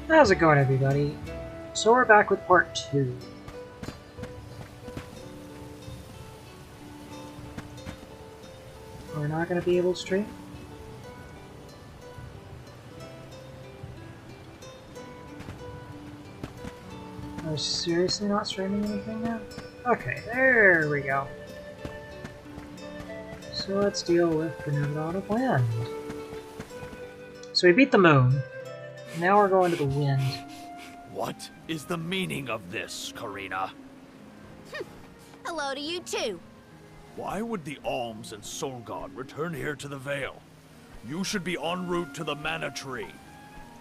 How's it going, everybody? So we're back with part 2. We're not going to be able to stream? Are we seriously not streaming anything now? Okay, there we go. So let's deal with benevedon of wind. So we beat the moon. Now we're going to the wind. What is the meaning of this, Karina? Hello to you too. Why would the Alms and Soul God return here to the Vale? You should be en route to the Mana Tree.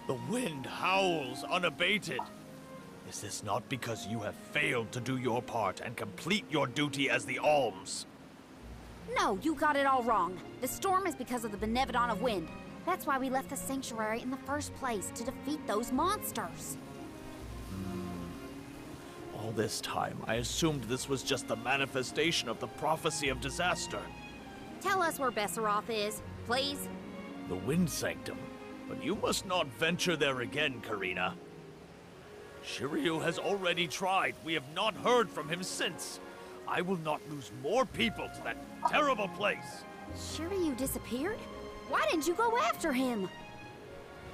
The wind howls unabated. Is this not because you have failed to do your part and complete your duty as the Alms? No, you got it all wrong. The storm is because of the benevedon of wind. That's why we left the sanctuary in the first place, to defeat those monsters. All this time, I assumed this was just the manifestation of the prophecy of disaster. Tell us where Besseroth is, please. The Wind Sanctum. But you must not venture there again, Karina. Shiryu has already tried. We have not heard from him since. I will not lose more people to that terrible place. Shiryu disappeared? Why didn't you go after him?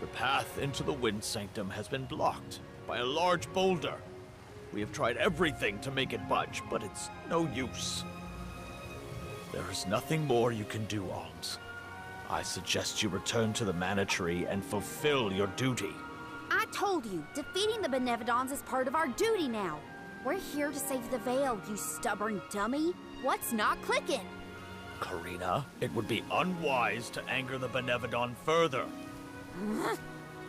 The path into the Wind Sanctum has been blocked by a large boulder. We have tried everything to make it budge, but it's no use. There is nothing more you can do, Alms. I suggest you return to the Mana Tree and fulfill your duty. I told you, defeating the benevedons is part of our duty now. We're here to save the Vale, you stubborn dummy. What's not clicking? Karina, it would be unwise to anger the benevedon further.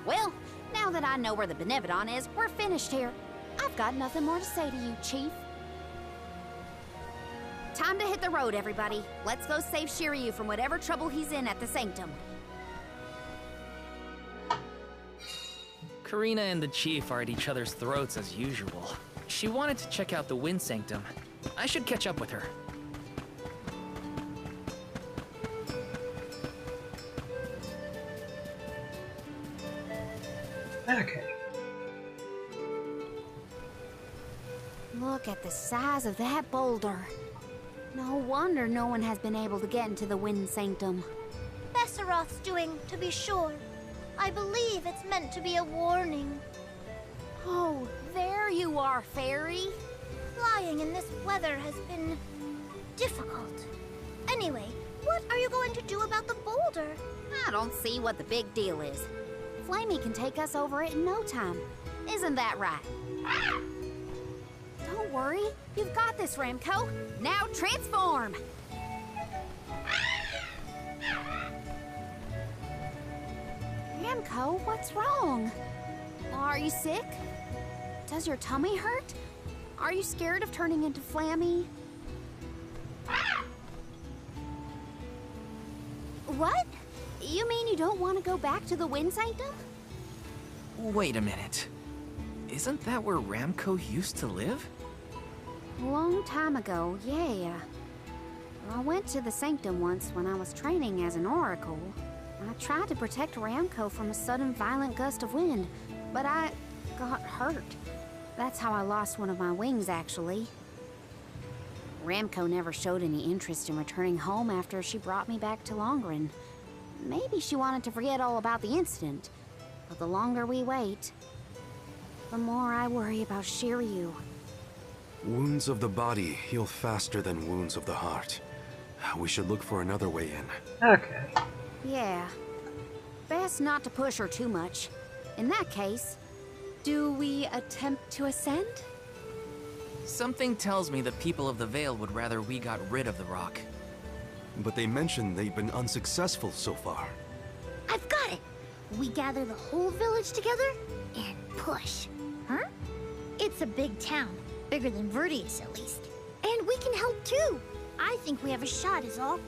Well, now that I know where the benevedon is, we're finished here. I've got nothing more to say to you, Chief. Time to hit the road, everybody. Let's go save Shiryu from whatever trouble he's in at the Sanctum. Karina and the Chief are at each other's throats as usual. She wanted to check out the Wind Sanctum. I should catch up with her. Okay. Look at the size of that boulder. No wonder no one has been able to get into the Wind Sanctum. Besseroth's doing, to be sure. I believe it's meant to be a warning. Oh, there you are, Fairy. Flying in this weather has been difficult. Anyway, what are you going to do about the boulder? I don't see what the big deal is. Flamey can take us over it in no time. Isn't that right? Don't worry. You've got this, Ramco. Now transform! Ramco, what's wrong? Are you sick? Does your tummy hurt? Are you scared of turning into Flammy? What? You mean you don't want to go back to the Wind Sanctum? Wait a minute. Isn't that where Ramco used to live? A long time ago, yeah. I went to the Sanctum once when I was training as an oracle. I tried to protect Ramco from a sudden violent gust of wind, but I got hurt. That's how I lost one of my wings, actually. Ramco never showed any interest in returning home after she brought me back to Longren. Maybe she wanted to forget all about the incident, but the longer we wait, the more I worry about Shiryu. Wounds of the body heal faster than wounds of the heart. We should look for another way in. Okay. Yeah. Best not to push her too much. In that case, do we attempt to ascend? Something tells me the people of the Vale would rather we got rid of the rock. But they mentioned they've been unsuccessful so far. I've got it! We gather the whole village together and push. Huh? It's a big town. Bigger than Verdius, at least. And we can help too. I think we have a shot is all.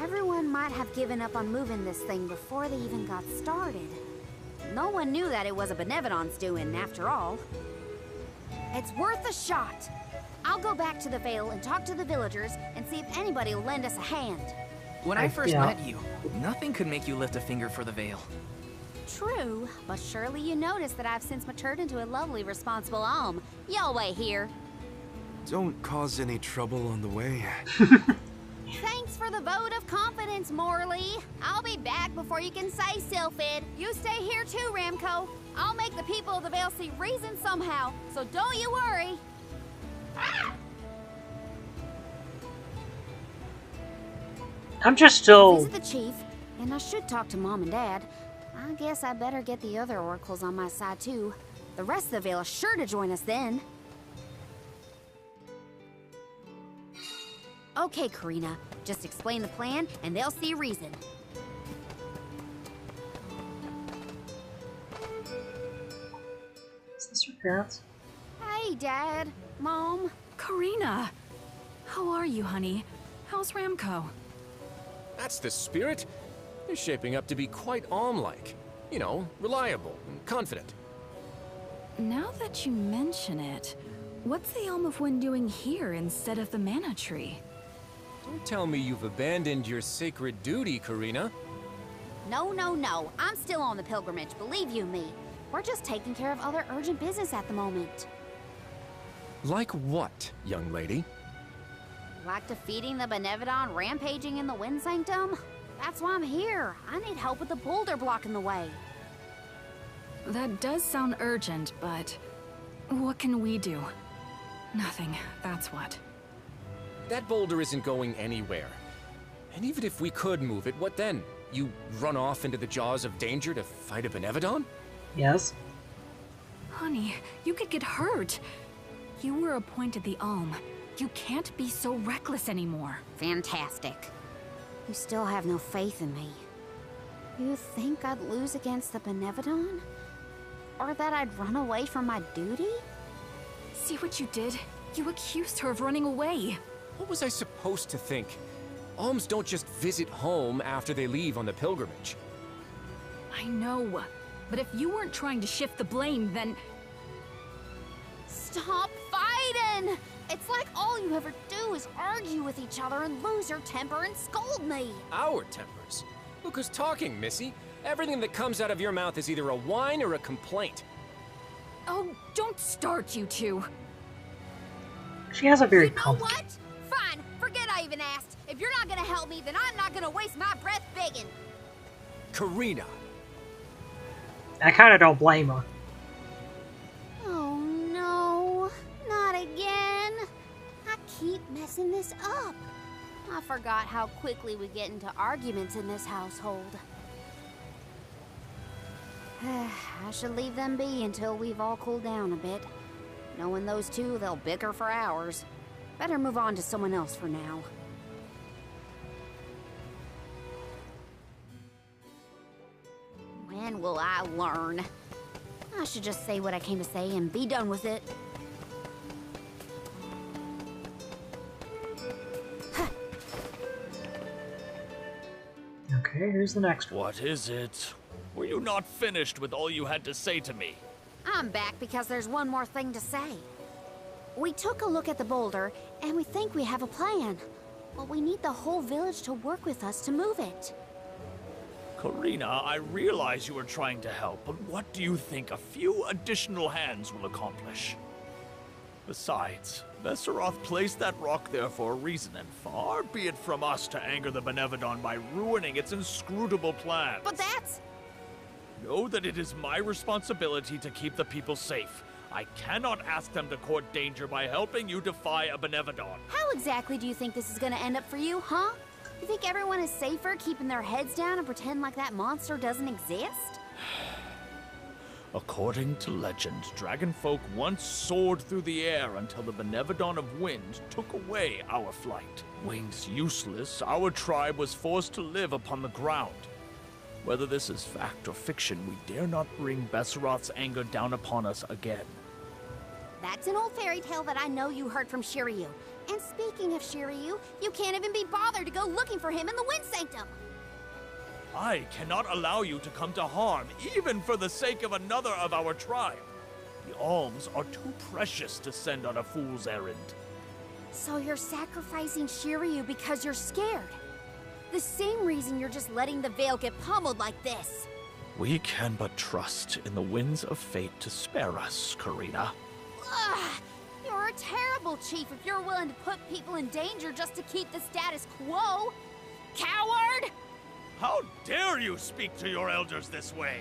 Everyone might have given up on moving this thing before they even got started. No one knew that it was a benevedon's doing, after all. It's worth a shot. I'll go back to the Vale and talk to the villagers and see if anybody will lend us a hand. When I first Yeah. met you, nothing could make you lift a finger for the Vale. True, but surely you noticed that I've since matured into a lovely, responsible alm. Y'all wait here. Don't cause any trouble on the way. Thanks for the vote of confidence, Morley. I'll be back before you can say Sylphid. You stay here too, Ramco. I'll make the people of the Vale see reason somehow, so don't you worry. I'm just still... Visit the chief, and I should talk to Mom and Dad. I guess I better get the other oracles on my side too. The rest of the Vale is sure to join us then. Okay, Karina, just explain the plan and they'll see reason. Is this your parents? Hey, Dad, Mom. Karina! How are you, honey? How's Ramco? That's the spirit. They're shaping up to be quite Alm-like. You know, reliable and confident. Now that you mention it, what's the Elm of Wind doing here instead of the Mana Tree? Don't tell me you've abandoned your sacred duty, Karina. No, no, no. I'm still on the pilgrimage, believe you me. We're just taking care of other urgent business at the moment. Like what, young lady? Like defeating the benevedon rampaging in the Wind Sanctum? That's why I'm here. I need help with the boulder blocking the way. That does sound urgent, but what can we do? Nothing, that's what. That boulder isn't going anywhere. And even if we could move it, what then? You run off into the jaws of danger to fight a benevedon? Yes. Honey, you could get hurt. You were appointed the Alm. You can't be so reckless anymore. Fantastic. You still have no faith in me. You think I'd lose against the benevedon? Or that I'd run away from my duty? See what you did? You accused her of running away. What was I supposed to think? Alms don't just visit home after they leave on the pilgrimage. I know, but if you weren't trying to shift the blame, then... Stop fighting! It's like all you ever do is argue with each other and lose your temper and scold me. Our tempers? Look who's talking, Missy. Everything that comes out of your mouth is either a whine or a complaint. Oh, don't start, you two. She has a very You know what? Fine, forget I even asked. If you're not gonna help me, then I'm not gonna waste my breath begging. Karina! I kind of don't blame her. Oh no, not again. I keep messing this up. I forgot how quickly we get into arguments in this household. I should leave them be until we've all cooled down a bit. Knowing those two, they'll bicker for hours. Better move on to someone else for now. When will I learn? I should just say what I came to say and be done with it. Okay, here's the next one. What is it? Were you not finished with all you had to say to me? I'm back because there's one more thing to say. We took a look at the boulder, and we think we have a plan. But we need the whole village to work with us to move it. Karina, I realize you are trying to help, but what do you think a few additional hands will accomplish? Besides, Vesseroth placed that rock there for a reason, and far be it from us to anger the benevedon by ruining its inscrutable plans. But that's... Know that it is my responsibility to keep the people safe. I cannot ask them to court danger by helping you defy a benevedon. How exactly do you think this is gonna end up for you, huh? You think everyone is safer keeping their heads down and pretend like that monster doesn't exist? According to legend, dragonfolk once soared through the air until the benevedon of wind took away our flight. Wings useless, our tribe was forced to live upon the ground. Whether this is fact or fiction, we dare not bring Besseroth's anger down upon us again. That's an old fairy tale that I know you heard from Shiryu. And speaking of Shiryu, you can't even be bothered to go looking for him in the Wind Sanctum. I cannot allow you to come to harm, even for the sake of another of our tribe. The alms are too precious to send on a fool's errand. So you're sacrificing Shiryu because you're scared. The same reason you're just letting the Vale get pummeled like this. We can but trust in the winds of fate to spare us, Karina. Ugh, you're a terrible chief if you're willing to put people in danger just to keep the status quo. Coward! How dare you speak to your elders this way?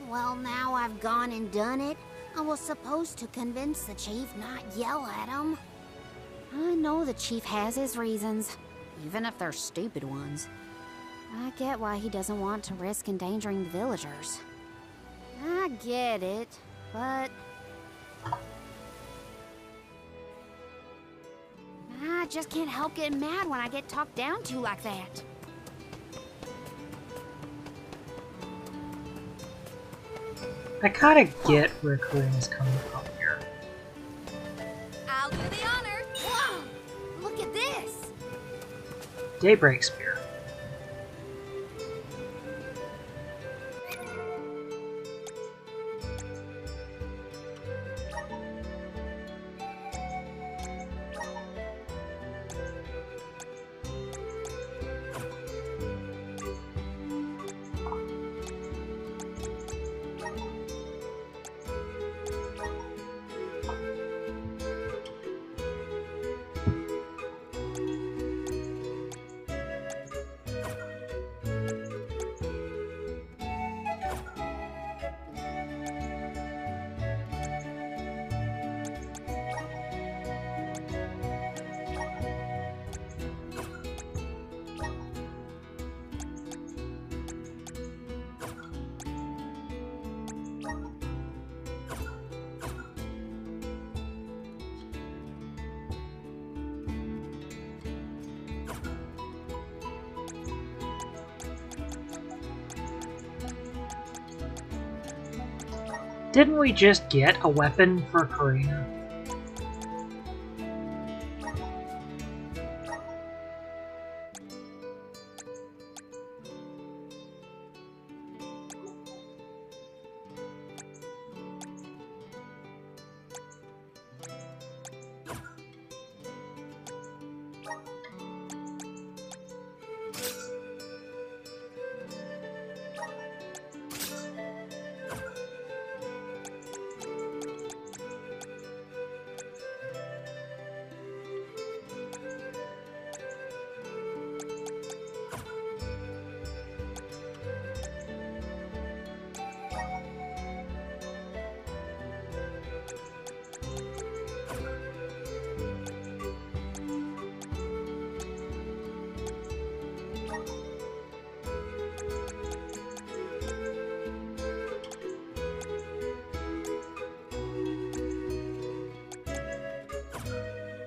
Well, now I've gone and done it. I was supposed to convince the chief, not yell at him. I know the chief has his reasons, even if they're stupid ones. I get why he doesn't want to risk endangering the villagers. I get it, but I just can't help getting mad when I get talked down to like that. I kinda get where Karina's coming from here. I'll do the honor. Whoa! Look at this! Daybreak Spear. Didn't we just get a weapon for Karina?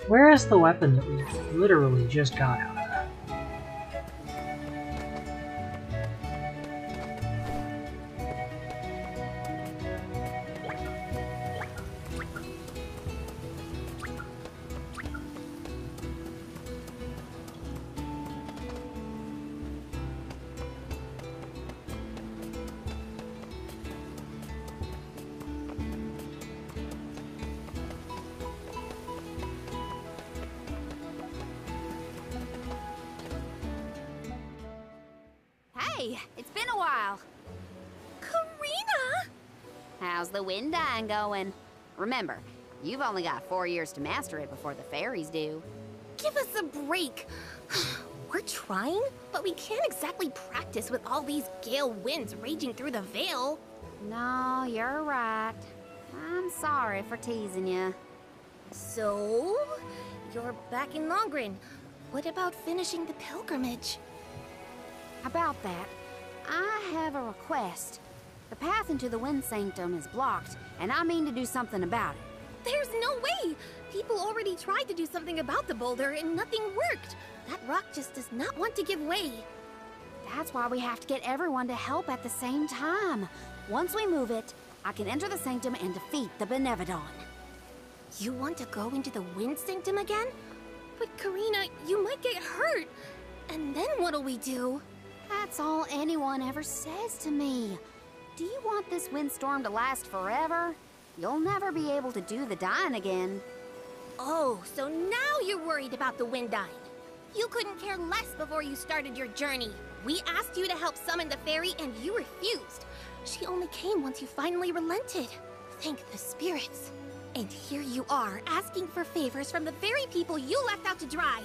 Where is the weapon that we literally just got out of that? Hey, it's been a while. Karina! How's the wind dying going? Remember, you've only got 4 years to master it before the fairies do. Give us a break. We're trying, but we can't exactly practice with all these gale winds raging through the Vale. No, you're right. I'm sorry for teasing you. So, you're back in Longren. What about finishing the pilgrimage? About that, I have a request. The path into the Wind Sanctum is blocked, and I mean to do something about it. There's no way! People already tried to do something about the boulder and nothing worked. That rock just does not want to give way. That's why we have to get everyone to help at the same time. Once we move it, I can enter the Sanctum and defeat the benevedon. You want to go into the Wind Sanctum again? But Karina, you might get hurt. And then what'll we do? That's all anyone ever says to me. Do you want this windstorm to last forever? You'll never be able to do the dying again. Oh, so now you're worried about the wind dying. You couldn't care less before you started your journey. We asked you to help summon the fairy and you refused. She only came once you finally relented. Thank the spirits. And here you are, asking for favors from the very people you left out to dry.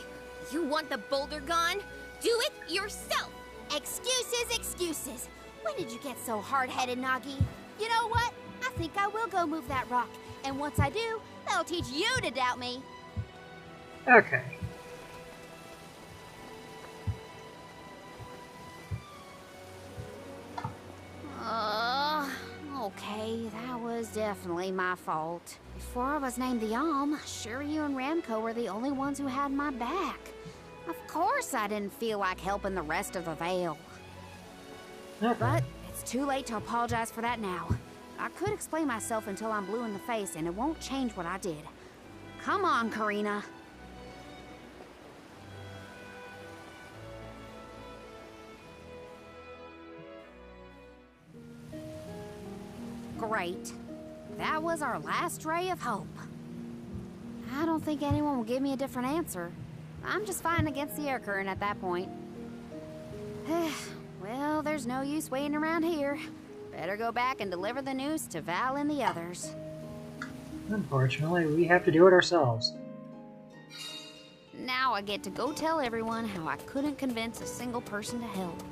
You want the boulder gone? Do it yourself! Excuses, excuses. When did you get so hard-headed, Nagi? You know what? I think I will go move that rock. And once I do, that'll teach you to doubt me. Okay. Okay, that was definitely my fault. Before I was named the Alm, Shiryu and Ramco were the only ones who had my back. Of course I didn't feel like helping the rest of the Vale. Okay. But it's too late to apologize for that now. I could explain myself until I'm blue in the face, and it won't change what I did. Come on, Karina. Great. That was our last ray of hope. I don't think anyone will give me a different answer. I'm just fighting against the air current at that point. Well, there's no use waiting around here. Better go back and deliver the news to Val and the others. Unfortunately, we have to do it ourselves. Now I get to go tell everyone how I couldn't convince a single person to help.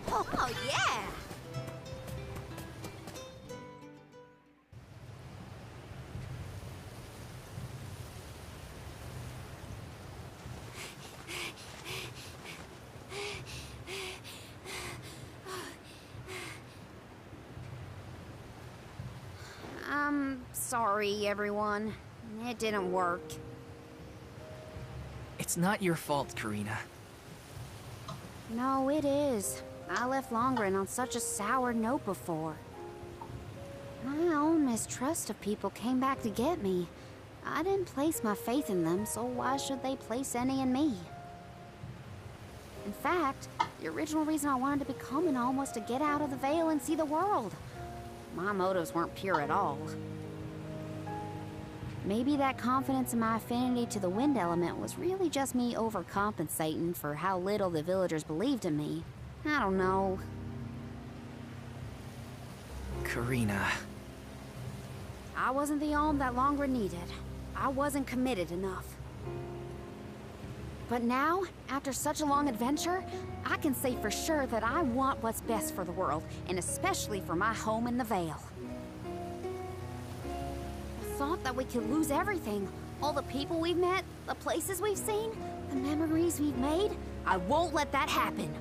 Oh yeah! I'm sorry, everyone. It didn't work. It's not your fault, Karina. No, it is. I left Longren on such a sour note before. My own mistrust of people came back to get me. I didn't place my faith in them, so why should they place any in me? In fact, the original reason I wanted to become an Alm was to get out of the Vale and see the world. My motives weren't pure at all. Maybe that confidence in my affinity to the wind element was really just me overcompensating for how little the villagers believed in me. I don't know. Karina. I wasn't the Alm that Longren needed. I wasn't committed enough. But now, after such a long adventure, I can say for sure that I want what's best for the world, and especially for my home in the Vale. The thought that we could lose everything, all the people we've met, the places we've seen, the memories we've made, I won't let that happen.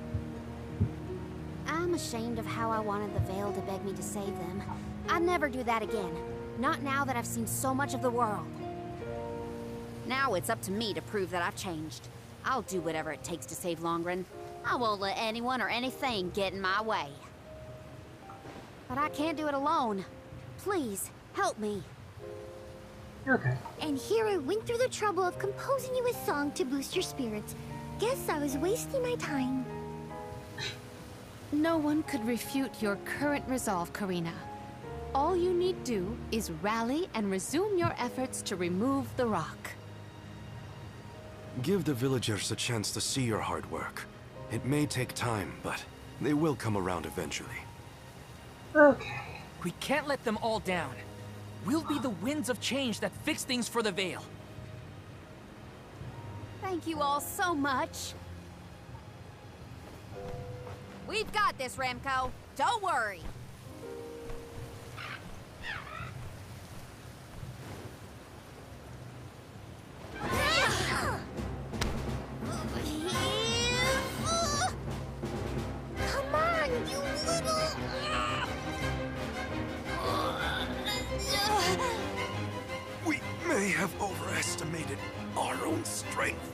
I'm ashamed of how I wanted the Vale to beg me to save them. I'd never do that again, not now that I've seen so much of the world. Now it's up to me to prove that I've changed. I'll do whatever it takes to save Longren. I won't let anyone or anything get in my way. But I can't do it alone. Please, help me. Okay. And here I went through the trouble of composing you a song to boost your spirits. Guess I was wasting my time. No one could refute your current resolve, Karina. All you need do is rally and resume your efforts to remove the rock. Give the villagers a chance to see your hard work. It may take time, but they will come around eventually. Okay. We can't let them all down. We'll be the winds of change that fix things for the Vale. Thank you all so much. We've got this, Ramco. Don't worry. Come on, you little... We may have overestimated our own strength.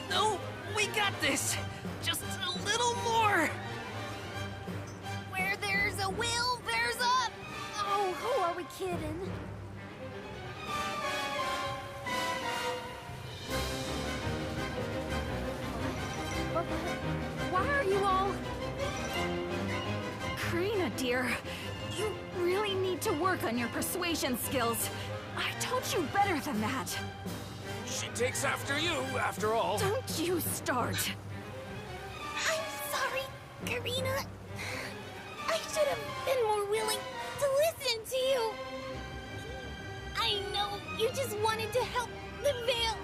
No, we got this. Just a little more. Where there's a will, there's a... Oh, who are we kidding? Why are you all... Karina, dear, you really need to work on your persuasion skills. I don't Aren't you better than that? She takes after you, after all. Don't you start. I'm sorry, Karina. I should have been more willing to listen to you. I know you just wanted to help the Veil.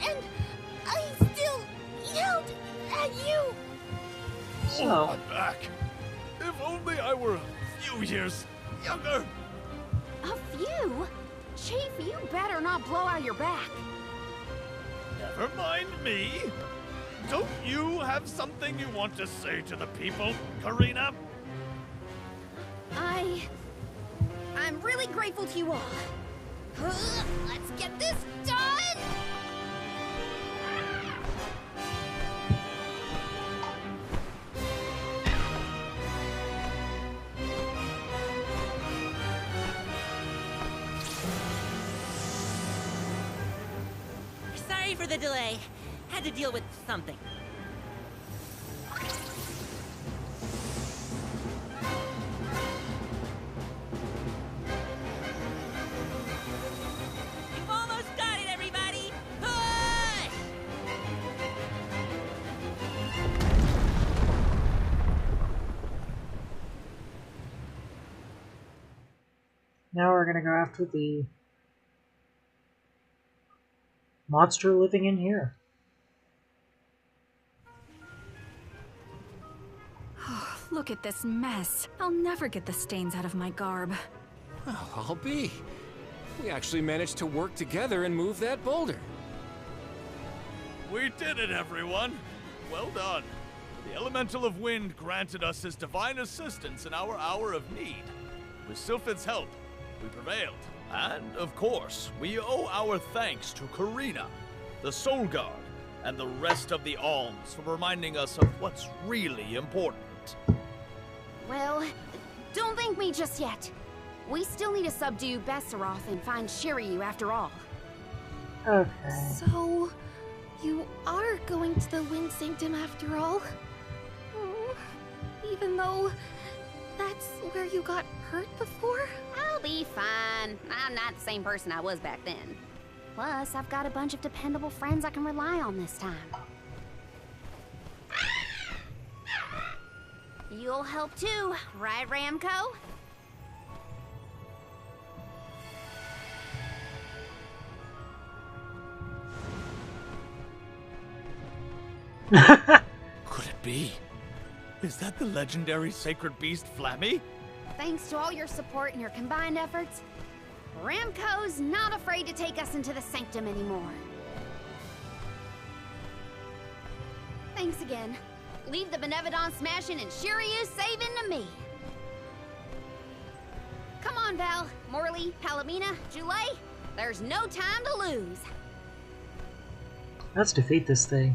And I still yelled at you. So, I'm back. If only I were a few years younger. A few? Chief, you better not blow out your back. Never mind me. Don't you have something you want to say to the people, Karina? I'm really grateful to you all. Let's get this done! Sorry for the delay. Had to deal with something. You've almost got it, everybody! Push! now we're gonna go after the monster living in here. Look at this mess. I'll never get the stains out of my garb. Well, I'll be. We actually managed to work together and move that boulder. We did it, everyone. Well done. The Elemental of Wind granted us his divine assistance in our hour of need. With Sylphid's help, we prevailed. And, of course, we owe our thanks to Karina, the Soul Guard, and the rest of the Alms for reminding us of what's really important. Well, don't thank me just yet. We still need to subdue Besseroth and find Shiryu after all. Okay. So, you are going to the Wind Sanctum after all? Even though that's where you got hurt before? I'll be fine. I'm not the same person I was back then. Plus, I've got a bunch of dependable friends I can rely on this time. You'll help too, right, Ramco? Could it be? Is that the legendary sacred beast Flammy? Thanks to all your support and your combined efforts, Ramco's not afraid to take us into the Sanctum anymore. Thanks again. Leave the benevedon smashing and Shiryu saving to me. Come on, Val, Morley, Palomina, Joulet. There's no time to lose. Let's defeat this thing.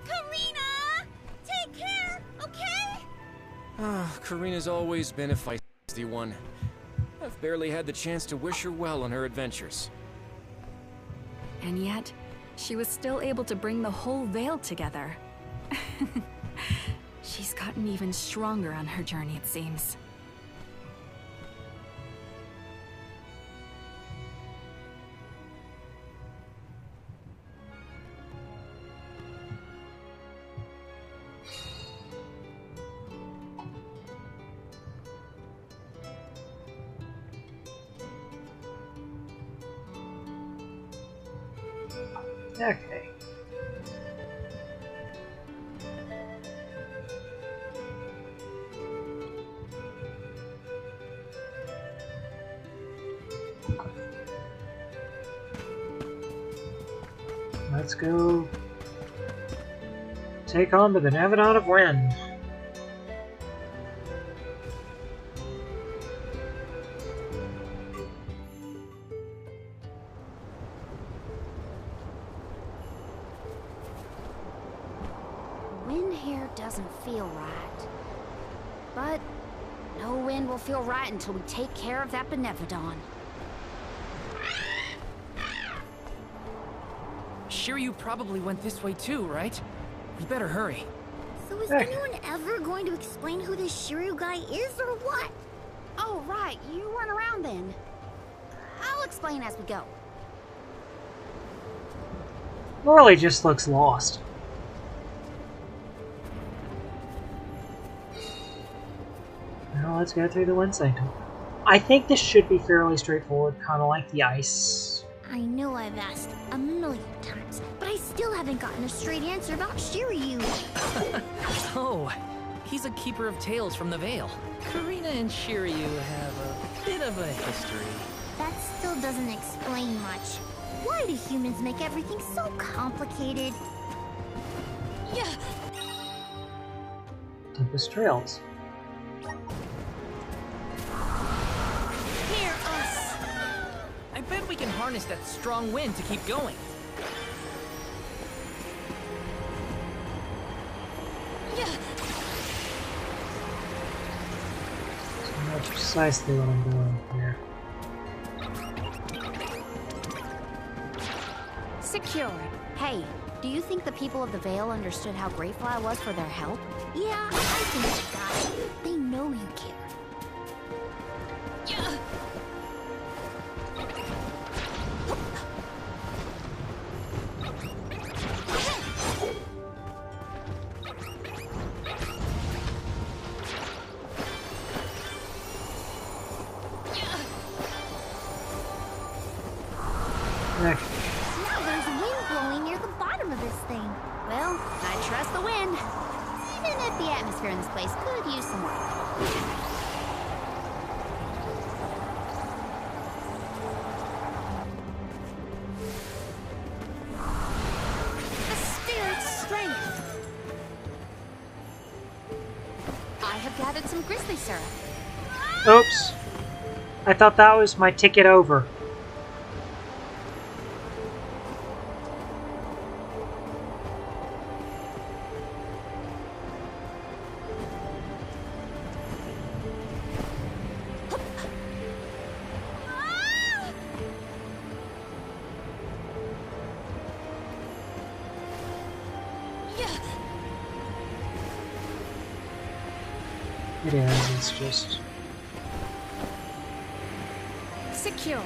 Karina! Take care, okay? Karina's always been a feisty one. I've barely had the chance to wish her well on her adventures. And yet, she was still able to bring the whole Veil together. She's gotten even stronger on her journey, it seems. Okay. Let's go take on the Benevedon of Wind. Wind here doesn't feel right. But no wind will feel right until we take care of that Benevedon. Shiryu probably went this way too, right? We better hurry. So is anyone ever going to explain who this Shiryu guy is or what? Oh, right. You weren't around then. I'll explain as we go. Morley just looks lost. Now let's go through the Wind Sanctum. I think this should be fairly straightforward, kind of like the ice. I know I've asked a million times, but I still haven't gotten a straight answer about Shiryu. Oh, he's a keeper of tales from the Vale. Karina and Shiryu have a bit of a history. That still doesn't explain much. Why do humans make everything so complicated? Yeah. Tempest Trails. Hear us! I bet we can harness that strong wind to keep going. Yeah. So that's precisely what I'm doing here. Secured. Hey, do you think the people of the Vale understood how grateful I was for their help? Yeah, I think they got it. They know you care. Yeah. Heck, Now there's wind blowing near the bottom of this thing. Well, I trust the wind. Even if the atmosphere in this place could use some work. The spirit's strength. I have gathered some grizzly syrup. oops. I thought that was my ticket over. It is, it's just... Secured.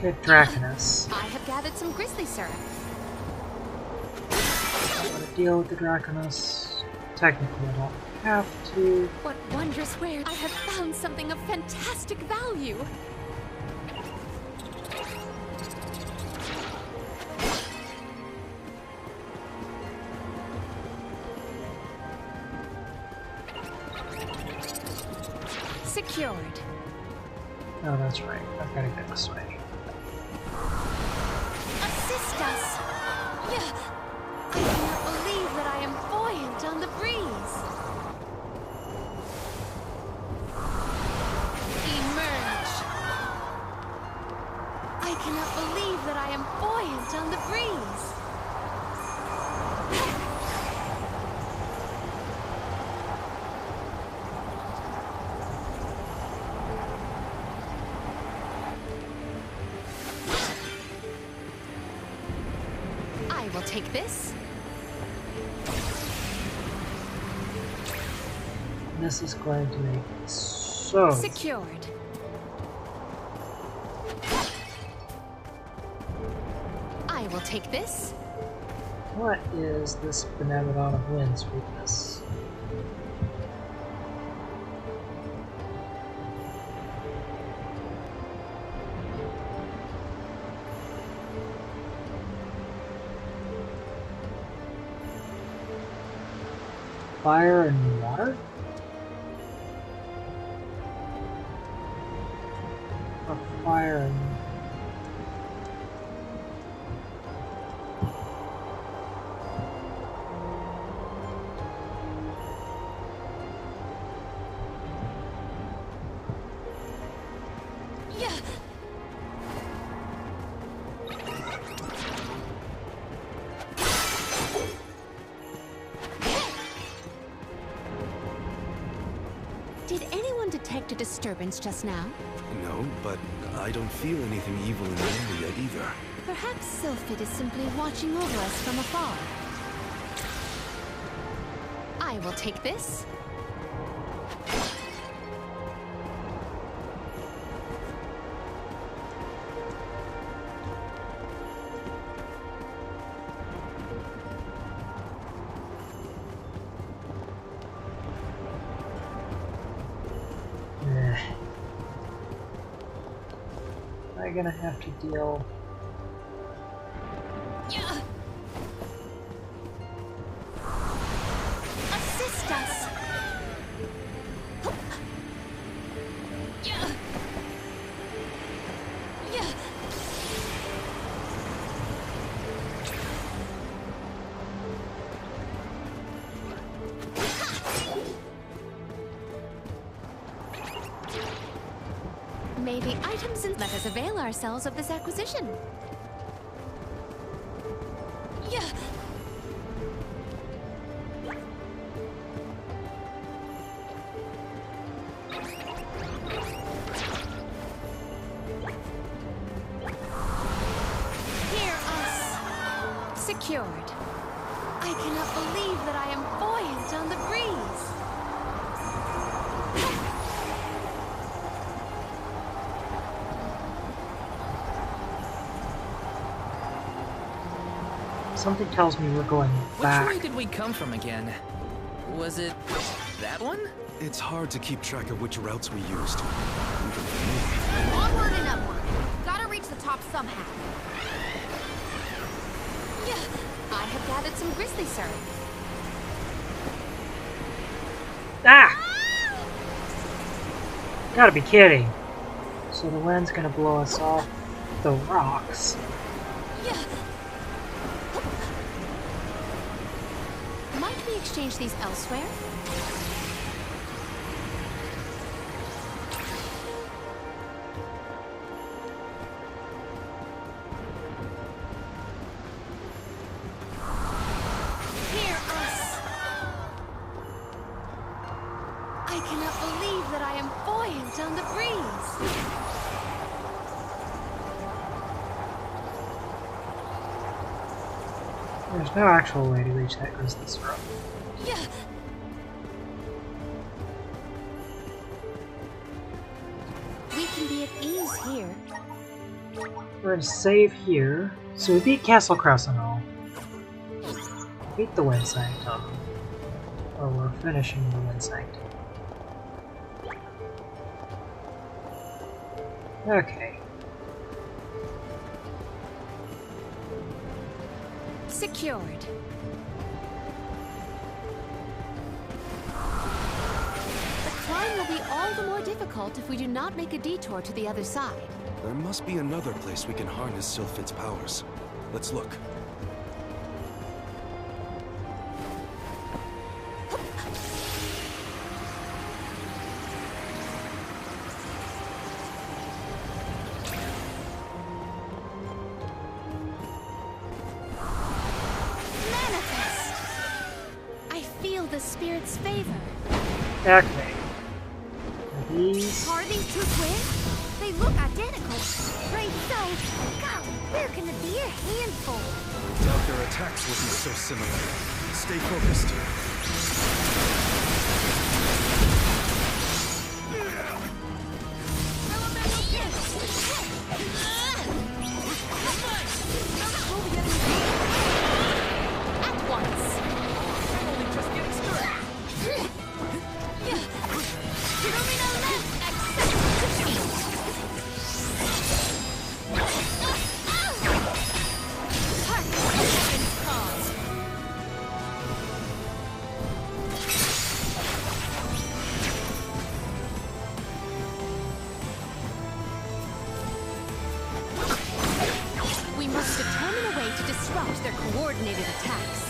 Get Draconus. I have gathered some grizzly syrup. I'm gonna deal with the Draconus. Technically, I don't have to. What wondrous wares! I have found something of fantastic value. Secured. Oh, that's right. I've got to go this way. Assist us! Yeah. I cannot believe that I am buoyant on the breeze. Emerge. I cannot believe that I am buoyant on the breeze. I will take this. This is going to make it so... Secured. I will take this. What is this Benevedon of Wind's weakness? Fire and water? Or fire and... Yeah. Did anyone detect detect a disturbance just now? No, but I don't feel anything evil in the area either. Perhaps Sylphid is simply watching over us from afar. I will take this. I'm gonna have to deal. Assist us! Maybe items and let us avail ourselves of this acquisition. Hear us! Secured. I cannot believe that I am buoyant on the breeze. Something tells me we're going back. Which way did we come from again? Was it that one? It's hard to keep track of which routes we used. Onward and upward. Gotta reach the top somehow. I have gathered some grizzly, sir. Ah! Gotta be kidding. So the wind's gonna blow us off the rocks. Might we exchange these elsewhere? Hear us! I cannot believe that I am buoyant on the breeze. There's no actual way to reach that grizzly throat. We can be at ease here. We're gonna save here. So we beat Castle Crescent. Beat the Wind Sanctum. Or we're finishing the Wind Sanctum. Okay. Secured. The climb will be all the more difficult if we do not make a detour to the other side. There must be another place we can harness Sylphid's powers. Let's look. The spirit's favor. Okay. These. Are these two twins? They look identical. Right, so, God, they're gonna be a handful. I doubt their attacks will be so similar. Stay focused. At once. We must determine a way to disrupt their coordinated attacks.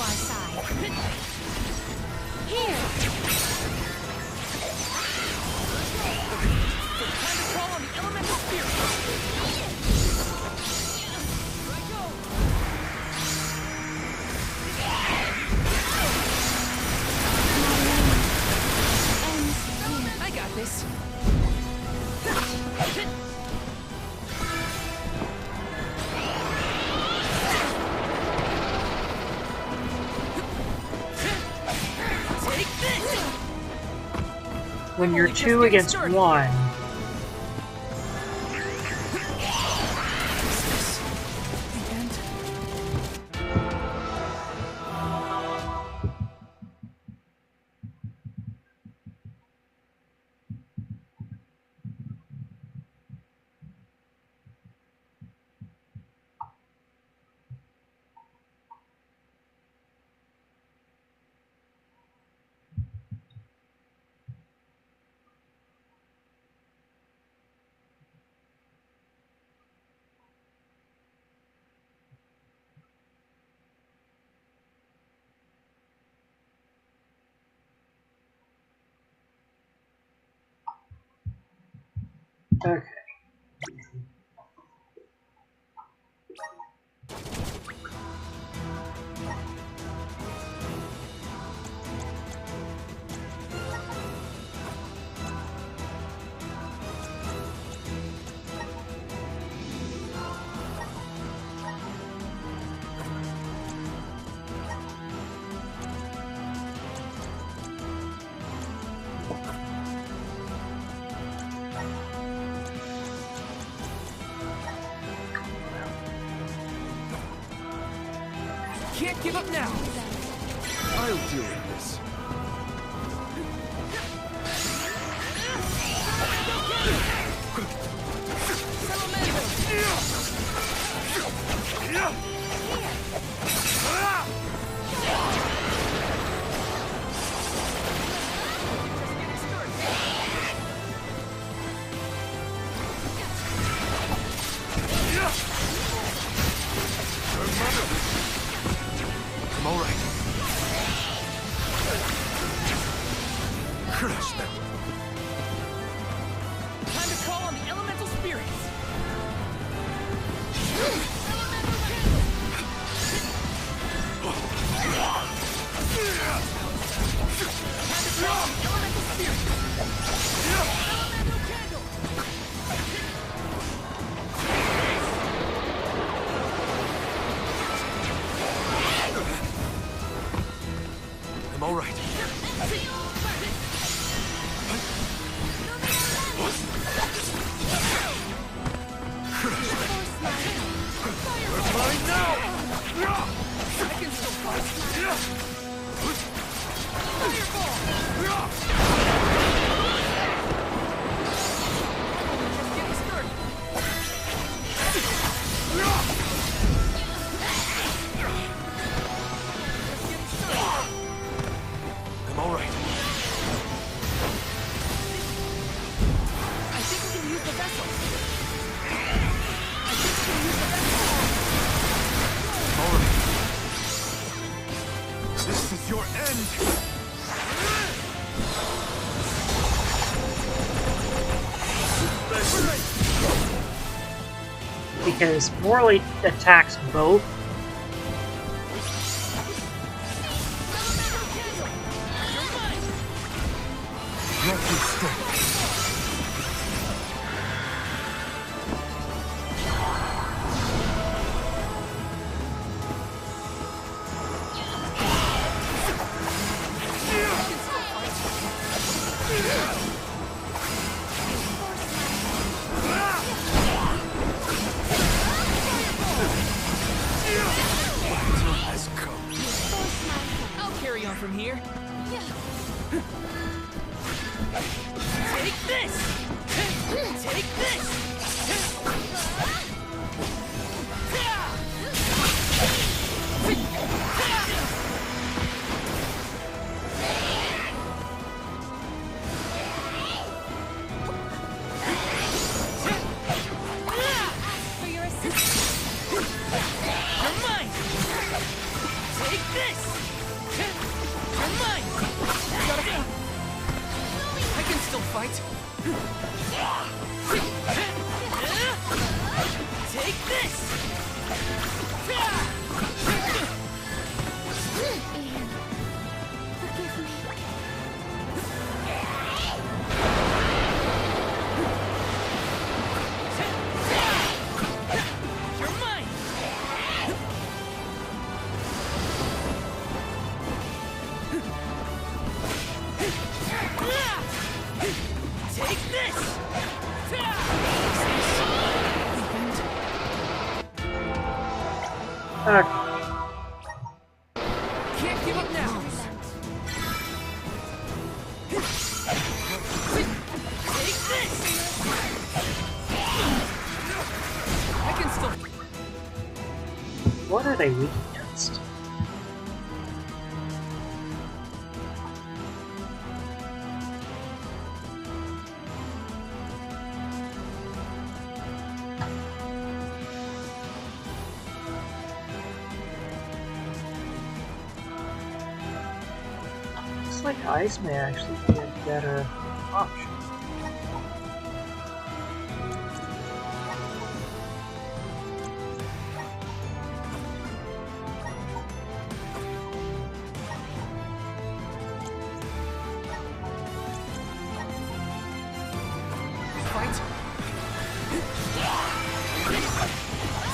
our side. Here! Time to call on the elemental spirit. I got this. Take this. When you're 2 against 1, okay. Can't give up now. I'll deal with this. I'm all right. Crush them. Time to call on the elemental spirits. I'm all right. They're mine now! I can still fight. I'm all right. I think we can use the vessel. All right. This is your end. Because Morley attacks both. I'll carry on from here. Take this! Take this! For your assistance. You're mine! Take this! fight. Take this! Ian, forgive me. You're mine! Take this! Okay. Can't give up now! Take this! I can still... What are they weak against? Looks like ice may actually be a better option. Fight.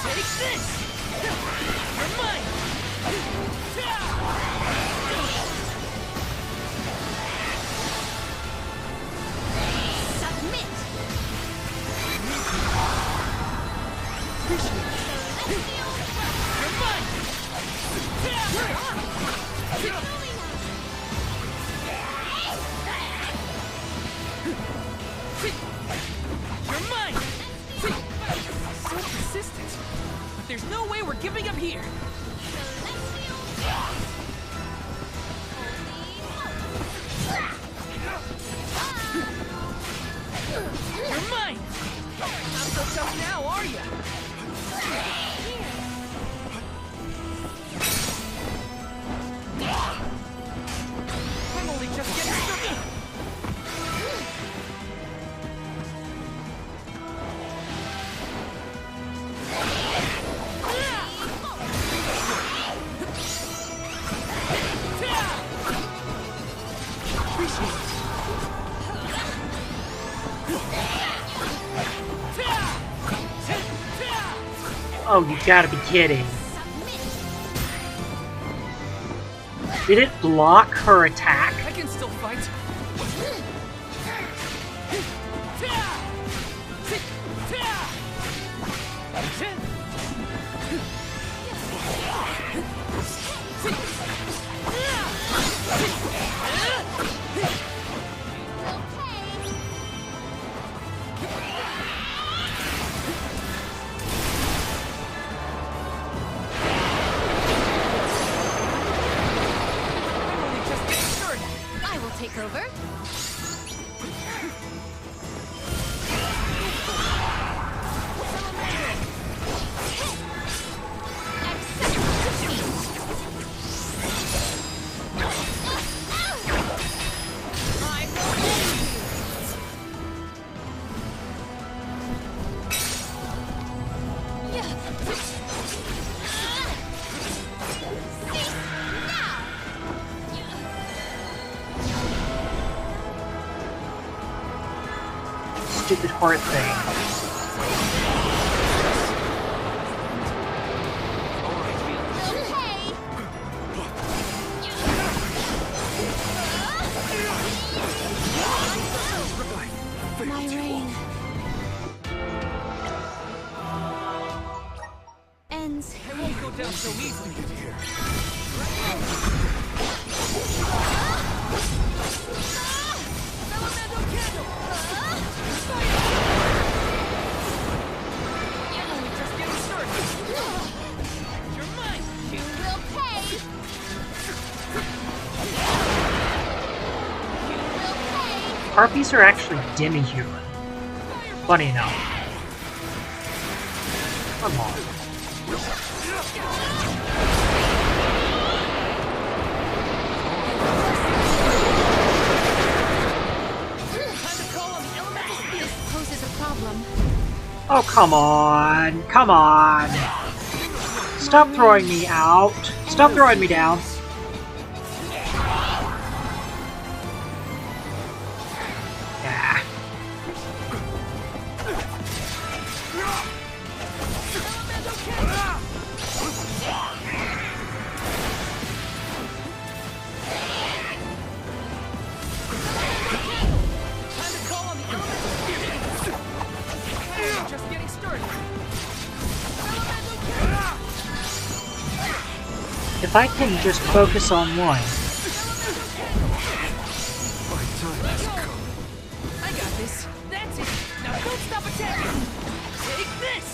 Take this! You're mine! Submit! You're mine! You're mine! So persistent. But there's no way we're giving up here. You're mine! Not so tough now, are ya? I'm only just getting started. Oh, you gotta be kidding. Did it block her attack? I can still fight. I will take over. Stupid heart thing. My reign ends. I won't go down so easily. I'm only just getting started. You're mine. You will pay! You will pay! Harpies are actually demi-human. Funny enough. Come on. Time to call Oh, come on. Come on. Stop throwing me out. Stop throwing me down. Yeah. Just getting started. If I can just focus on one. I got this. That's it. Now don't stop attacking. Take this.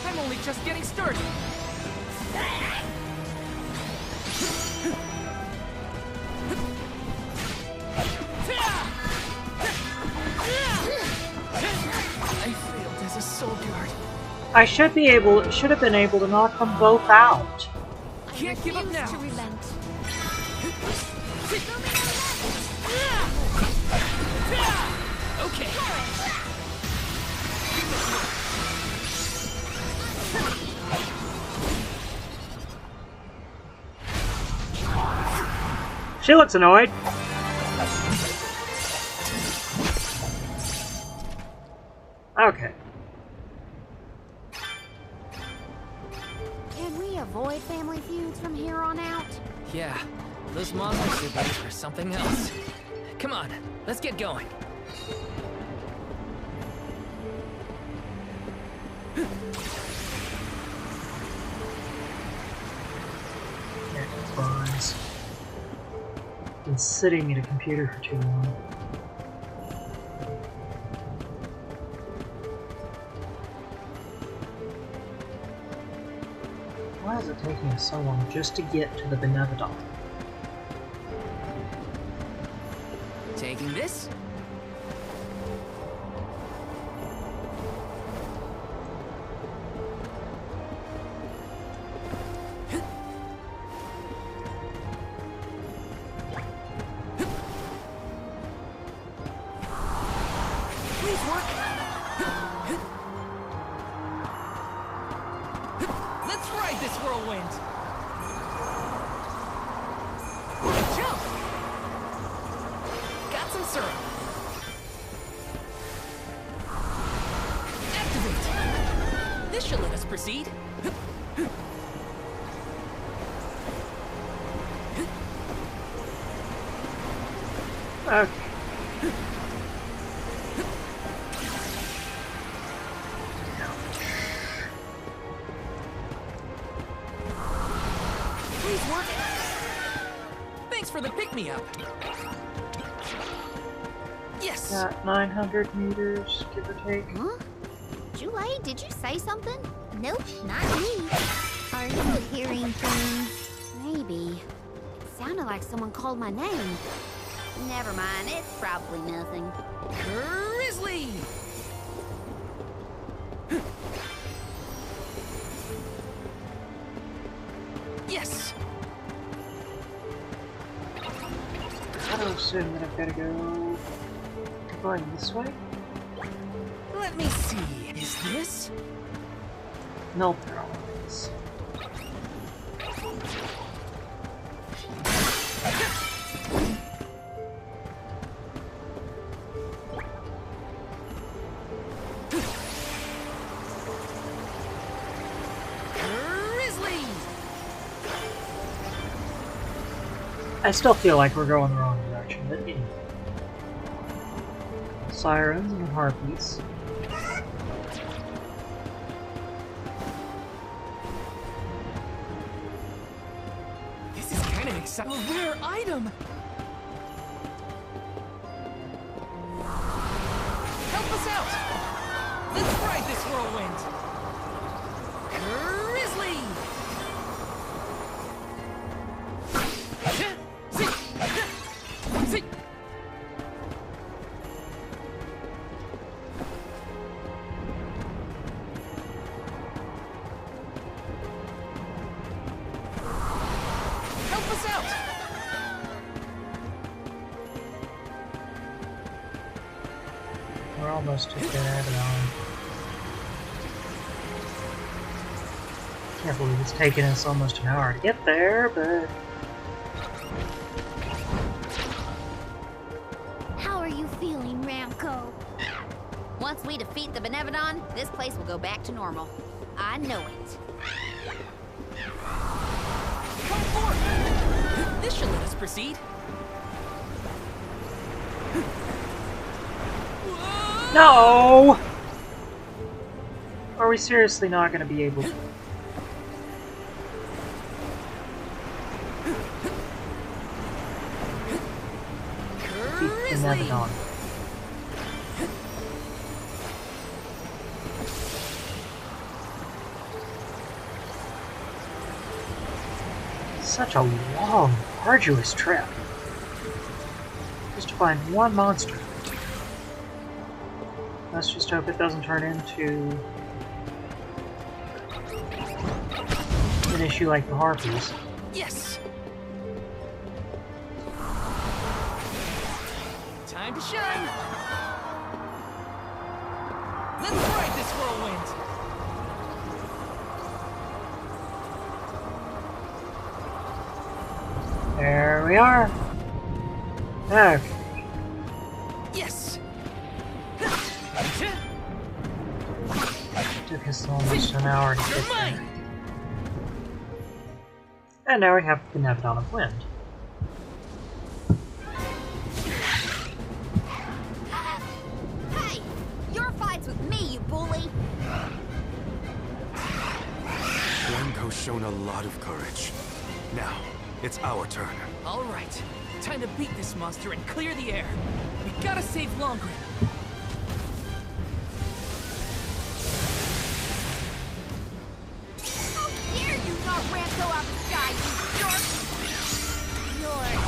I'm only just getting started. I failed as a soul guard. I should have been able to knock them both out. Can't give up now. To relent. Okay. She looks annoyed. Okay. Can we avoid family feuds from here on out? Yeah, those monsters are ready for something else. Come on, let's get going. Yeah, burns. Been sitting at a computer for too long. Why is it taking us so long just to get to the benevedon? Taking this? Please work. Let's ride this whirlwind. Jump. Got some syrup. Activate. This should let us proceed. Okay. Please work. Thanks for the pick-me-up. Yes. Got 900 meters, give or take. Huh? Julie, did you say something? Nope, not me. Are you hearing things? Maybe. It sounded like someone called my name. Never mind, it's probably nothing. Grizzly. Yes. I don't assume that I've got to go going this way. Let me see. Is this? Nope, there is. Grizzly. I still feel like we're going the wrong direction, but anyway. Sirens and harpies. This is kind of exciting. A rare item. Help us out. Let's ride this whirlwind. Grizzly. Help us out! We're almost to benevedon. Can't believe it's taken us almost an hour to get there, but... How are you feeling, Ramco? Once we defeat the benevedon, this place will go back to normal. I know it. Come forth! This should let us proceed. No! Are we seriously not going to be able to? Benevedon. Such a long, arduous trip. Just to find one monster. Let's just hope it doesn't turn into an issue like the harpies. Yes! Time to shine! Let's ride this whirlwind! There we are. Okay. Yes! Took us almost an hour to get there. And now we have the Benevedon of Wind. Hey! Your fight's with me, you bully! Ramco's shown a lot of courage. Now, it's our turn. All right, time to beat this monster and clear the air. We gotta save Longren. How dare you knock Ramco out the sky, you jerk! You're in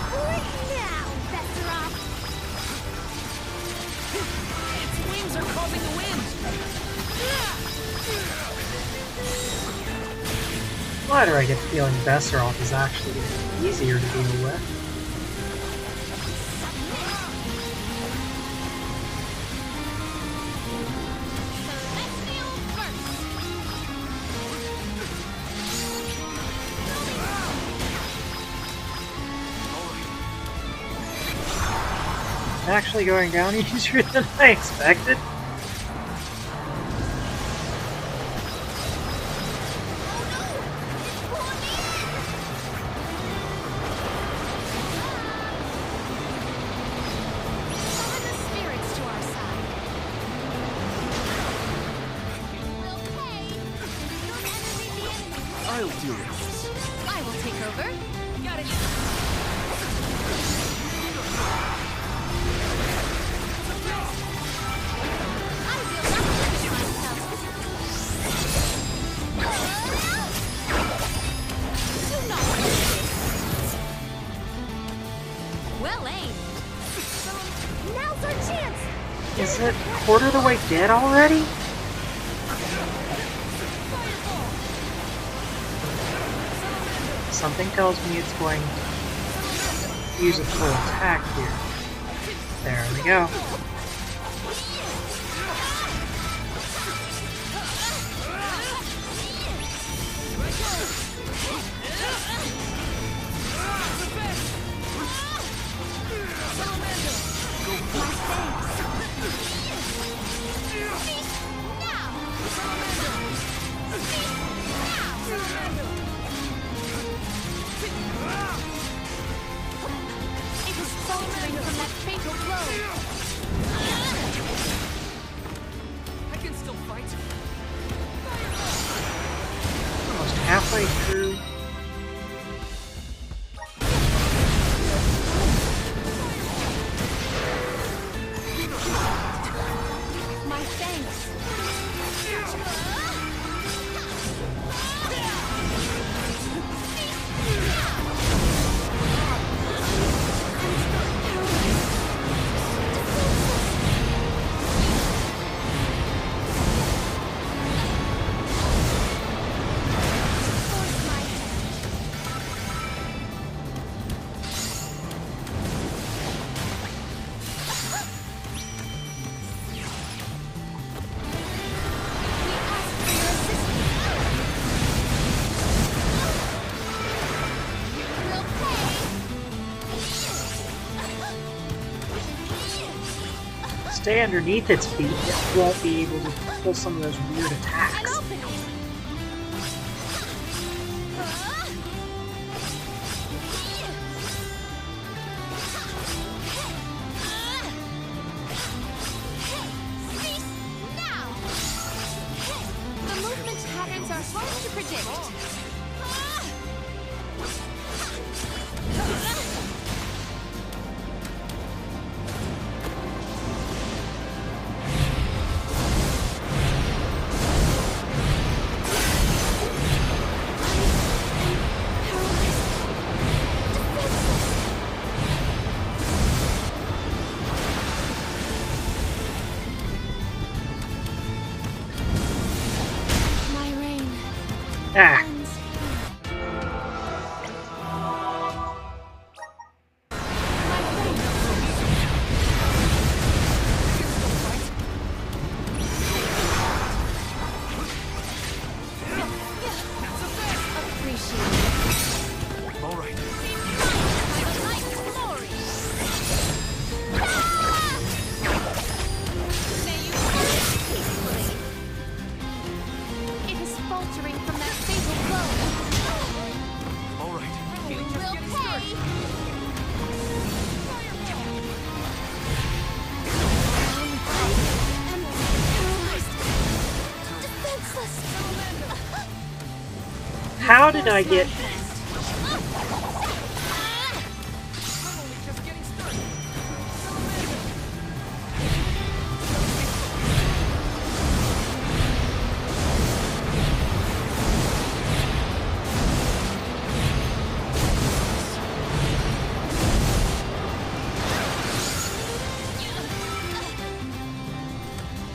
for it now, Vesseroth. Its wings are causing the wind! Why do I get the feeling Vesseroth is actually easier to deal with? It's actually going down easier than I expected. I'll deal with this. I will take over. Got it! Well aimed. Now's our chance. Is it quarter the way dead already? Something tells me it's going to use a full attack here. There we go. It is faltering from that fatal blow. I can still fight. Almost halfway through. My thanks. Force my stay underneath its feet, it won't be able to pull some of those weird attacks. The movement patterns are hard to predict. Ah. All right. It is faltering from that fatal blow. All right. You will pay. I am paralyzed. Defenseless. How did I get...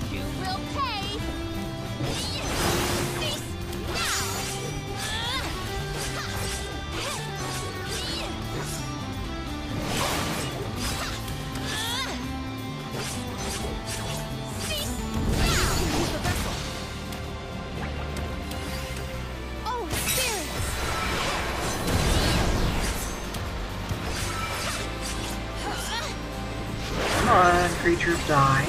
You will pay. Cease Oh, spirits! Come on, creature, die.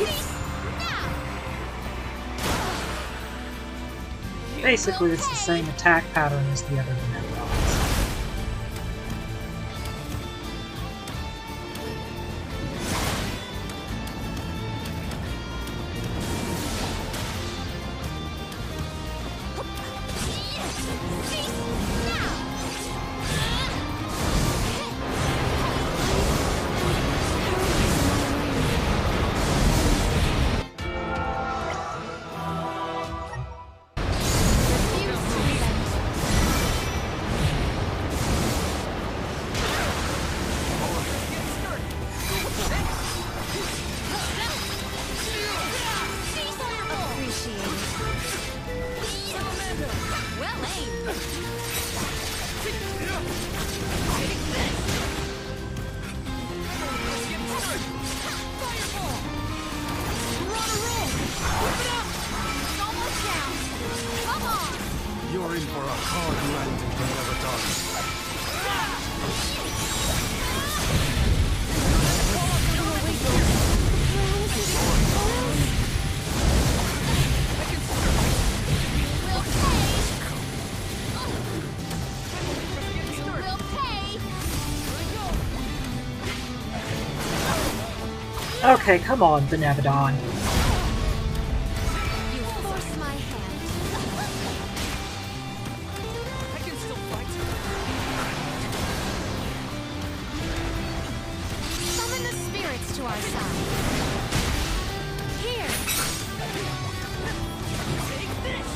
Basically, it's the same attack pattern as the other benevolons. You're in for a hard landing, benevedon. Okay, come on, benevedon. You force my hand. I can still fight. Summon the spirits to our side. Here. Take this.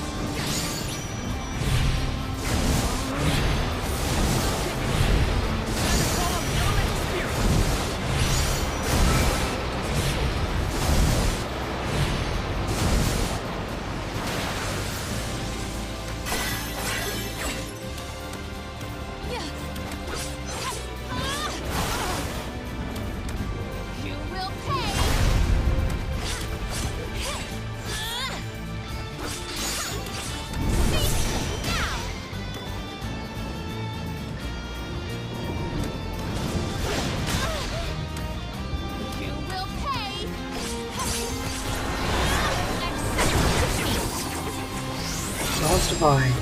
You will pay! fine.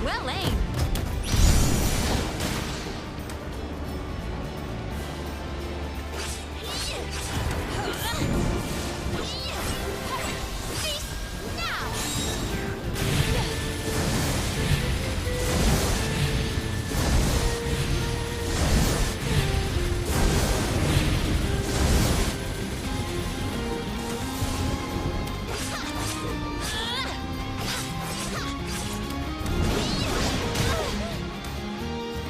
Well aimed.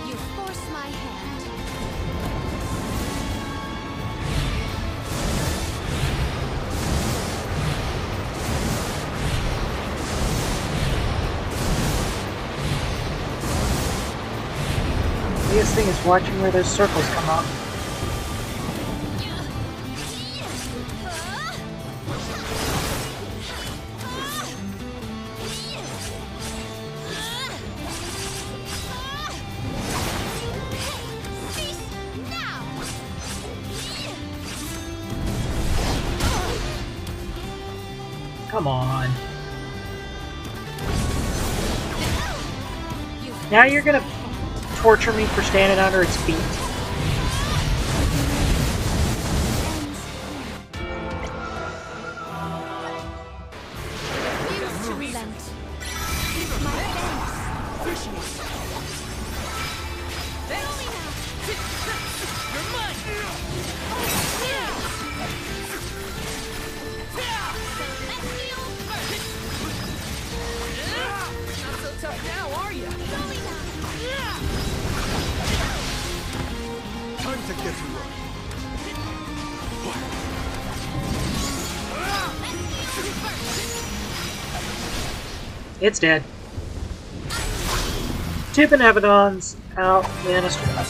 You force my hand. The biggest thing is watching where those circles come up. Come on. Now you're gonna torture me for standing under its feet. Refuse to relent. Eat my thanks. You're mine! Not so tough now, are you? Time to get to work. It's dead. Two benevedons out in a strip.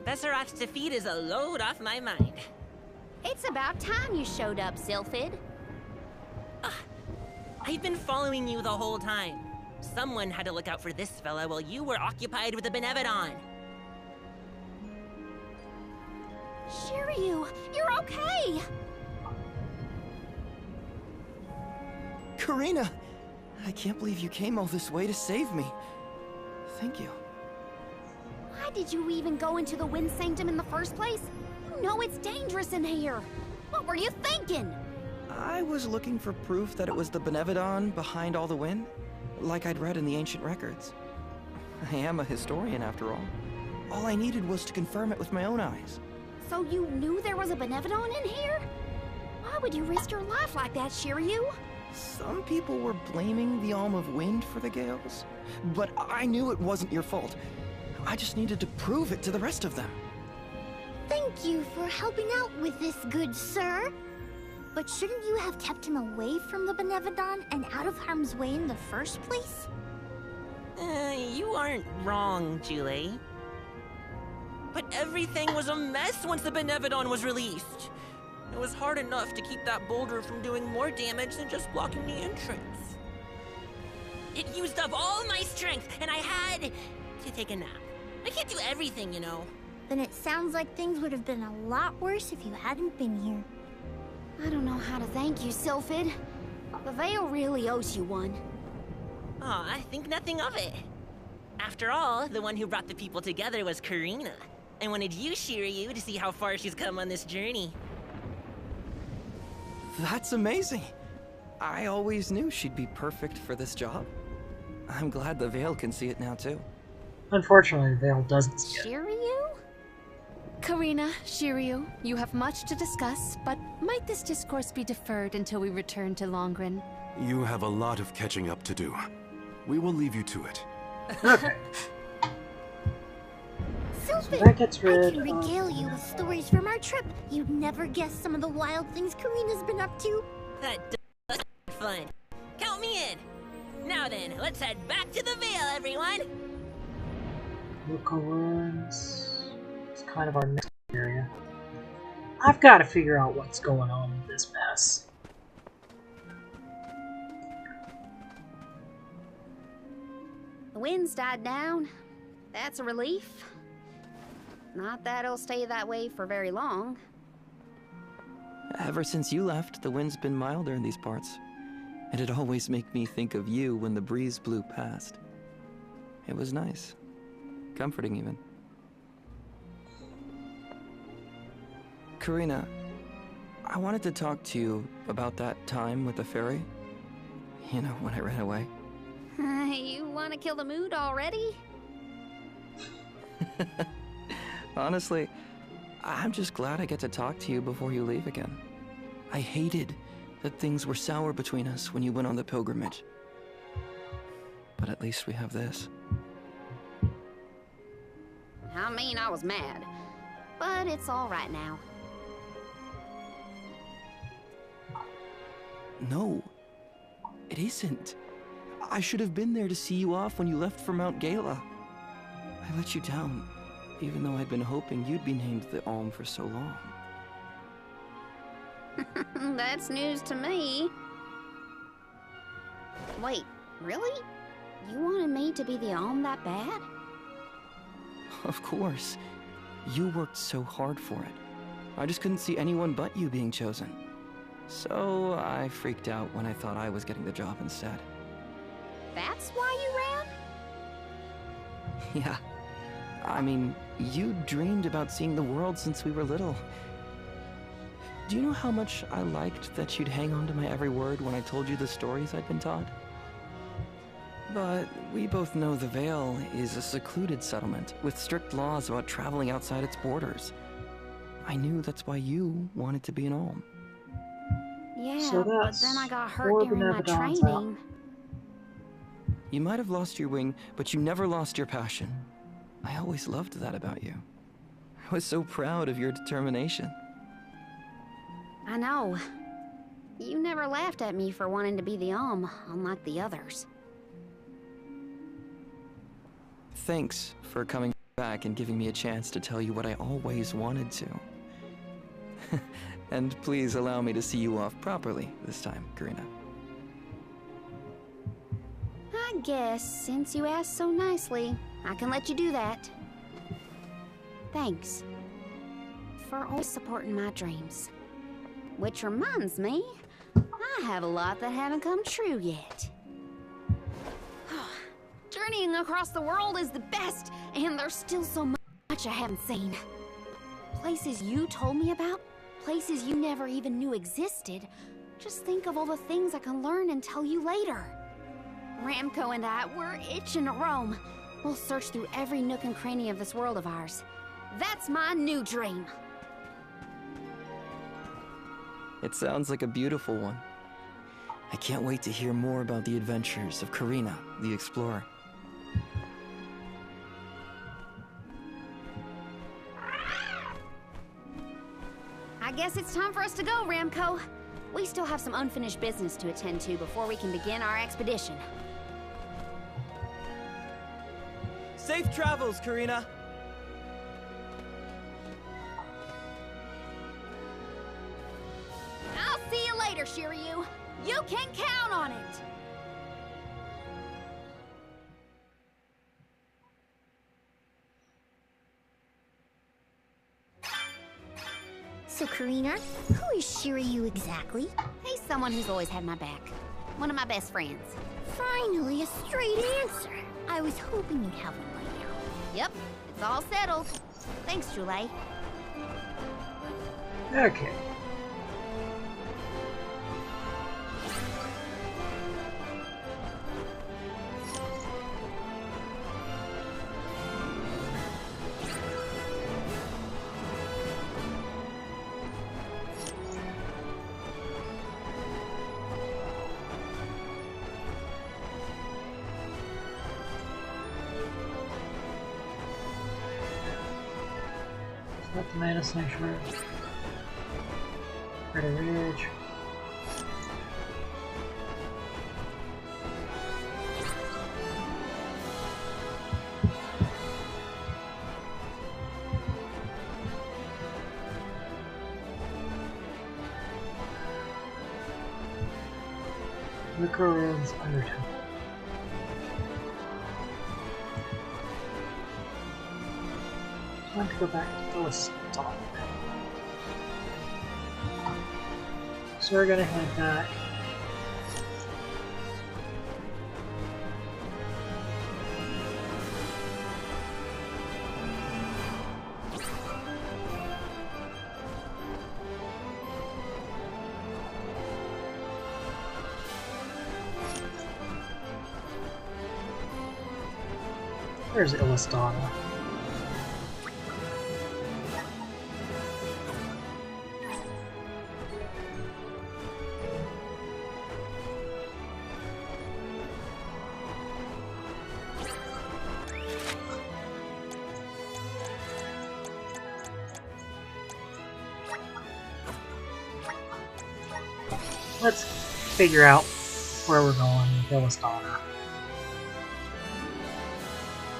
Besseroth's defeat is a load off my mind. It's about time you showed up, Sylphid. I've been following you the whole time. Someone had to look out for this fella while you were occupied with the benevedon. Shiryu, you're okay! Karina! I can't believe you came all this way to save me. Thank you. Why did you even go into the Wind Sanctum in the first place? You know it's dangerous in here. What were you thinking? I was looking for proof that it was the benevedon behind all the wind, like I'd read in the ancient records. I am a historian, after all. All I needed was to confirm it with my own eyes. So you knew there was a benevedon in here? Why would you risk your life like that, Shiryu? Some people were blaming the Alm of Wind for the gales, but I knew it wasn't your fault. I just needed to prove it to the rest of them. Thank you for helping out with this, good sir. But shouldn't you have kept him away from the benevedon and out of harm's way in the first place? You aren't wrong, Julie. But everything was a mess once the benevedon was released. It was hard enough to keep that boulder from doing more damage than just blocking the entrance. It used up all my strength, and I had to take a nap. I can't do everything, you know. Then it sounds like things would have been a lot worse if you hadn't been here. I don't know how to thank you, Sylphid. The Veil really owes you one. Aw, I think nothing of it. After all, the one who brought the people together was Karina. I wanted you, Shiryu, to see how far she's come on this journey. That's amazing. I always knew she'd be perfect for this job. I'm glad the Veil can see it now, too. Unfortunately, the Veil doesn't see it. Shiryu? Karina, Shiryu, you have much to discuss, but might this discourse be deferred until we return to Longren? You have a lot of catching up to do. We will leave you to it. Okay. Sylphid, that gets I rid can regale you with stories from our trip. You'd never guess some of the wild things Karina's been up to. That does sound fun. Count me in. Now then, let's head back to the Veil, everyone. Local ruins. It's kind of our next area. I've got to figure out what's going on with this mess. The wind's died down. That's a relief. Not that it'll stay that way for very long. Ever since you left, the wind's been milder in these parts. It'd always make me think of you when the breeze blew past. It was nice. Comforting, even. Karina, I wanted to talk to you about that time with the fairy. You know, when I ran away. You want to kill the mood already? Honestly, I'm just glad I get to talk to you before you leave again. I hated that things were sour between us when you went on the pilgrimage. But at least we have this. I mean, I was mad. But it's all right now. No, it isn't. I should have been there to see you off when you left for Mount Gala. I let you down, even though I'd been hoping you'd be named the Alm for so long. That's news to me. Wait, really? You wanted me to be the Alm that bad? Of course. You worked so hard for it. I just couldn't see anyone but you being chosen. So I freaked out when I thought I was getting the job instead. That's why you ran? Yeah. I mean, you dreamed about seeing the world since we were little. Do you know how much I liked that you'd hang on to my every word when I told you the stories I'd been taught? But we both know the Vale is a secluded settlement with strict laws about traveling outside its borders. I knew that's why you wanted to be an Alm. Yeah, So but then I got hurt during my training. You might have lost your wing, but you never lost your passion. I always loved that about you. I was so proud of your determination. I know. You never laughed at me for wanting to be the Alm, unlike the others. Thanks for coming back and giving me a chance to tell you what I always wanted to. And please allow me to see you off properly this time, Karina. I guess, since you asked so nicely, I can let you do that. Thanks. For always supporting my dreams. Which reminds me, I have a lot that haven't come true yet. Journeying across the world is the best, and there's still so much I haven't seen. Places you told me about, places you never even knew existed. Just think of all the things I can learn and tell you later. Ramco and I, we're itching to roam. We'll search through every nook and cranny of this world of ours. That's my new dream. It sounds like a beautiful one. I can't wait to hear more about the adventures of Karina, the explorer. I guess it's time for us to go, Ramco. We still have some unfinished business to attend to before we can begin our expedition. Safe travels, Karina! I'll see you later, Shiryu. You can count on it! So, Karina, who is Shiryu exactly? He's someone who's always had my back. One of my best friends. Finally, a straight answer. I was hoping you'd have one by now. Yep, it's all settled. Thanks, Julie. Okay. Not the Mana Sanctuary. Crater Ridge. Liquor Ruins Undertow. I want to go back to Phyllis. So we're gonna head back. There's Illistana. Let's figure out where we're going with Illistana.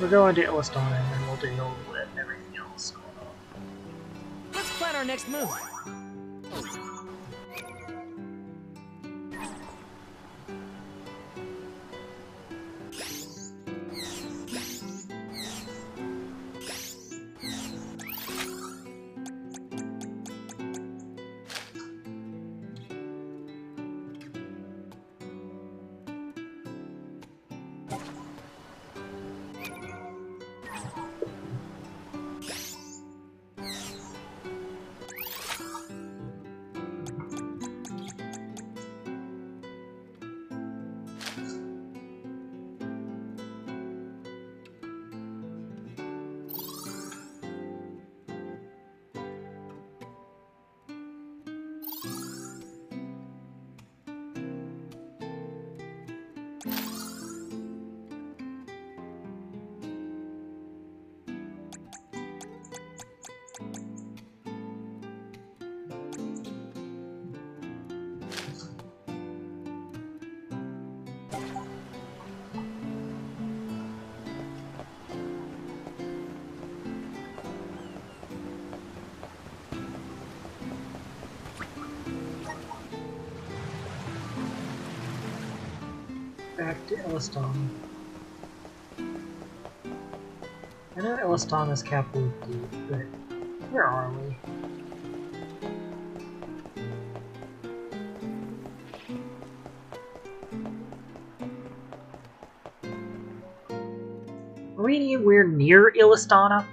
We're going to Illistana and then we'll deal with everything else going on. Let's plan our next move. Back to Illistana. I know Illistana's capital D, but where are we? Are we anywhere near Illistana?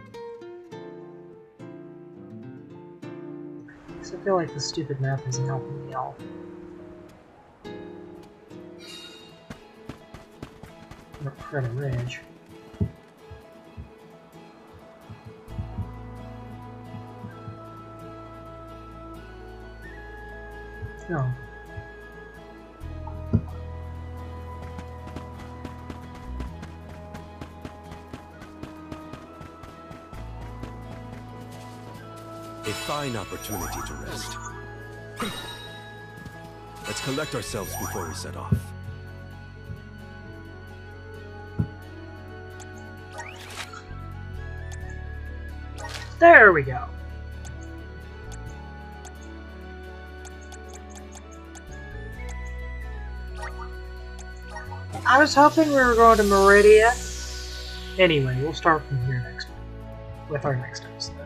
Because I feel like the stupid map isn't helping me out. Credit Ridge. No. A fine opportunity to rest. Let's collect ourselves before we set off. There we go. I was hoping we were going to Meridia. Anyway, we'll start from here next week with our next episode.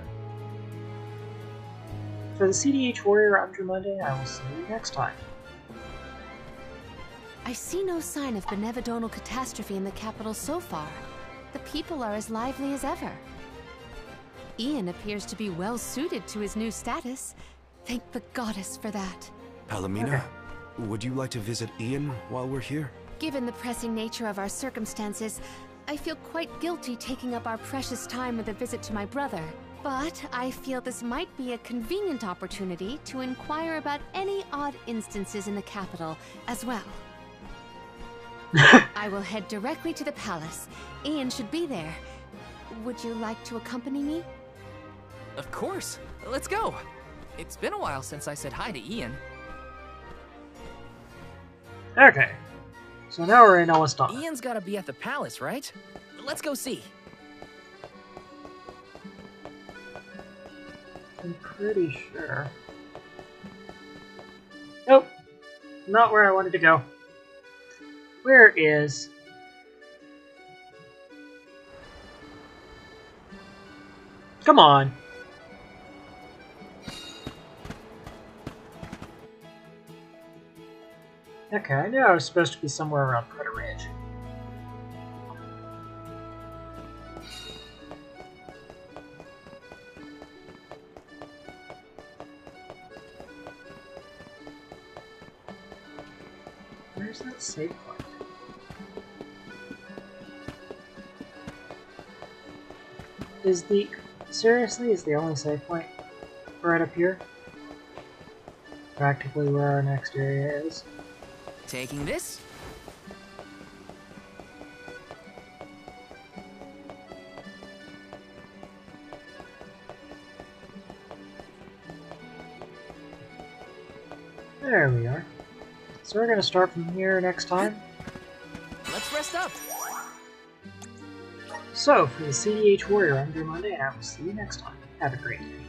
For the CDH Warrior, I'm Drew Monday. I will see you next time. I see no sign of benevedonal catastrophe in the capital so far. The people are as lively as ever. Ian appears to be well suited to his new status. Thank the goddess for that. Palomina, would you like to visit Ian while we're here? Given the pressing nature of our circumstances, I feel quite guilty taking up our precious time with a visit to my brother. But I feel this might be a convenient opportunity to inquire about any odd instances in the capital as well. I will head directly to the palace. Ian should be there. Would you like to accompany me? Of course. Let's go. It's been a while since I said hi to Ian. Okay. So now we're in Illistana. Ian's gotta be at the palace, right? Let's go see. I'm pretty sure. Nope. Not where I wanted to go. Where is... Come on! Okay, I knew I was supposed to be somewhere around Predator Ridge. Where's that save point? Seriously, is the only save point right up here? Practically where our next area is. Taking this? There we are. So we're gonna start from here next time. Let's rest up. So, for the CDH Warrior, I'm Drew Monday, and I will see you next time. Have a great day.